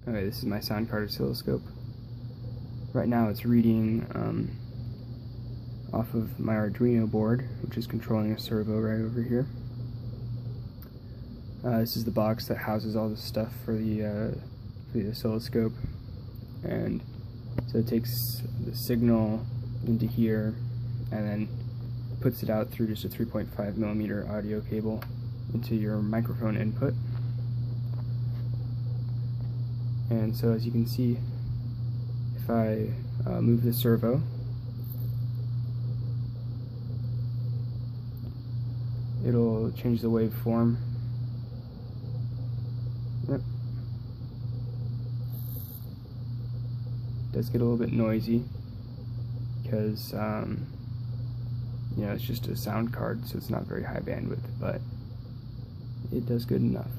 Okay, this is my Soundcard Oscilloscope. Right now it's reading off of my Arduino board, which is controlling a servo right over here. This is the box that houses all the stuff for the oscilloscope, and so it takes the signal into here and then puts it out through just a 3.5mm audio cable into your microphone input. And so as you can see, if I move the servo, it'll change the waveform. Yep. It does get a little bit noisy because you know, it's just a sound card, so it's not very high bandwidth, but it does good enough.